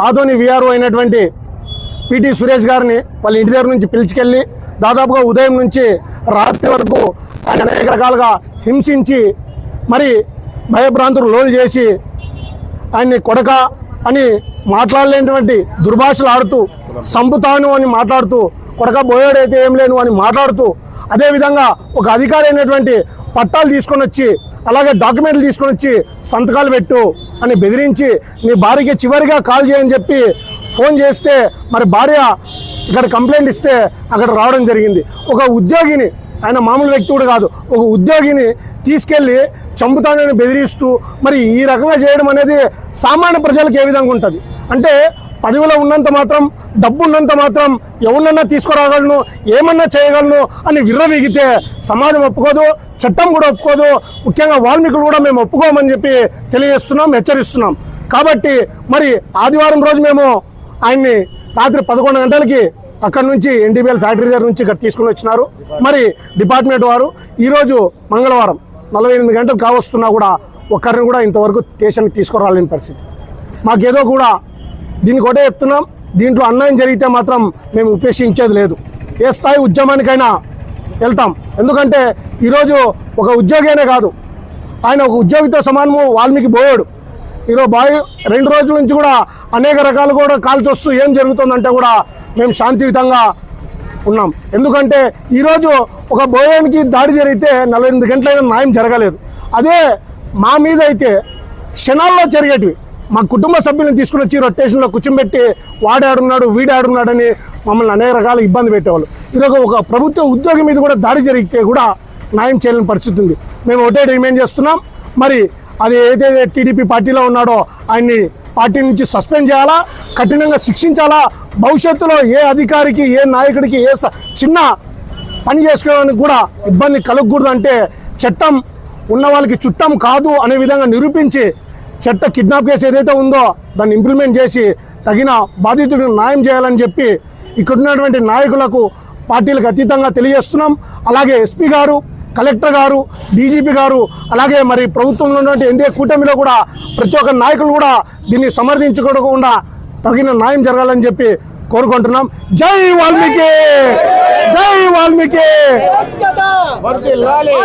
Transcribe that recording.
Adoni VRO అయినటువంటి PT Suresh గారిని వాళ్ళ ఇంటి దగ్గర నుంచి పిలుచుకెళ్ళి దాదాపుగా ఉదయం నుంచి రాత్రి వరకు ఆయన అనేక రకాలుగా హింసించి మరి భయభ్రాంతులు లోలు చేసి ఆయన్ని కొడక అని మాట్లాడలేనటువంటి దుర్భాషలు ఆడుతూ సంపుతాను అని మాట్లాడుతూ కొడక బోయాడైతే ఏం లేను అని మాట్లాడుతూ అదేవిధంగా ఒక అధికారి అయినటువంటి పట్టాలు తీసుకొని వచ్చి అలాగే డాక్యుమెంట్లు తీసుకొని వచ్చి సంతకాలు పెట్టు అని బెదిరించి నీ భార్యకి చివరిగా కాల్ చేయని చెప్పి ఫోన్ చేస్తే మరి భార్య ఇక్కడ కంప్లైంట్ ఇస్తే అక్కడ రావడం జరిగింది. ఒక ఉద్యోగిని, ఆయన మామూలు వ్యక్తి కూడా కాదు, ఒక ఉద్యోగిని తీసుకెళ్ళి చంపుతానని బెదిరిస్తూ మరి ఈ రకంగా చేయడం అనేది సామాన్య ప్రజలకు ఏ విధంగా ఉంటుంది అంటే పదవిలో ఉన్నంత మాత్రం, డబ్బు ఉన్నంత మాత్రం ఎవరినన్నా తీసుకురాగలను, ఏమన్నా చేయగలను అని విర్రవీగితే సమాజం ఒప్పుకోదు, చట్టం కూడా ఒప్పుకోదు. ముఖ్యంగా వాల్మీకులు కూడా మేము ఒప్పుకోమని చెప్పి తెలియజేస్తున్నాం, హెచ్చరిస్తున్నాం. కాబట్టి మరి ఆదివారం రోజు మేము ఆయన్ని రాత్రి 11 గంటలకి అక్కడి నుంచి ఎన్టీపీఎల్ ఫ్యాక్టరీ దగ్గర నుంచి ఇక్కడ తీసుకుని వచ్చినారు. మరి డిపార్ట్మెంట్ వారు ఈరోజు మంగళవారం 48 గంటలు కావస్తున్నా కూడా ఒక్కరిని కూడా ఇంతవరకు స్టేషన్కి తీసుకురాలేని పరిస్థితి. మాకేదో కూడా దీనికి ఒకటే చెప్తున్నాం, దీంట్లో అన్యాయం జరిగితే మాత్రం మేము ఉపేక్షించేది లేదు. ఏ స్థాయి ఉద్యమానికైనా వెళ్తాం. ఎందుకంటే ఈరోజు ఒక ఉద్యోగి అనే కాదు, ఆయన ఒక ఉద్యోగితో సమానము. వాల్మీకి పోయాడు, ఈరోజు 2 రోజుల నుంచి కూడా అనేక రకాలు కూడా కాల్చి వస్తూ ఏం జరుగుతుందంటే కూడా మేము శాంతియుతంగా ఉన్నాం. ఎందుకంటే ఈరోజు ఒక బోయానికి దాడి జరిగితే 48 గంటలైనా న్యాయం జరగలేదు. అదే మా మీద అయితే క్షణాల్లో జరిగేటివి. మా కుటుంబ సభ్యులను తీసుకుని వచ్చి రొటేషన్లో కూర్చోబెట్టి వాడాడున్నాడు వీడాడున్నాడని మమ్మల్ని అనేక రకాల ఇబ్బంది పెట్టేవాళ్ళు. ఈరోజు ఒక ప్రభుత్వ ఉద్యోగి మీద కూడా దాడి జరిగితే కూడా న్యాయం చేయలేని పరిస్థితి ఉంది. మేము ఒకటే డిమాండ్ చేస్తున్నాం, మరి అది ఏదైతే టీడీపీ పార్టీలో ఉన్నాడో ఆయన్ని పార్టీ నుంచి సస్పెండ్ చేయాలా, కఠినంగా శిక్షించాలా. భవిష్యత్తులో ఏ అధికారికి, ఏ నాయకుడికి ఏ చిన్న పని చేసుకోవడానికి కూడా ఇబ్బంది కలగకూడదు. అంటే చట్టం ఉన్న వాళ్ళకి చుట్టం కాదు అనే విధంగా నిరూపించి చట్ట కిడ్నాప్ కేసు ఏదైతే ఉందో దాన్ని ఇంప్లిమెంట్ చేసి తగిన బాధితుడికి న్యాయం చేయాలని చెప్పి ఇక్కడ ఉన్నటువంటి నాయకులకు, పార్టీలకు అతీతంగా తెలియజేస్తున్నాం. అలాగే ఎస్పీ గారు, కలెక్టర్ గారు, డీజీపీ గారు, అలాగే మరి ప్రభుత్వంలో ఉన్నటువంటి ఎన్డీఏ కూటమిలో కూడా ప్రతి ఒక్క నాయకులు కూడా దీన్ని సమర్థించుకోకుండా తగిన న్యాయం జరగాలని చెప్పి కోరుకుంటున్నాం. జై వాల్మీకి, జై వాల్మీకి, వర్ధిల్లాలి.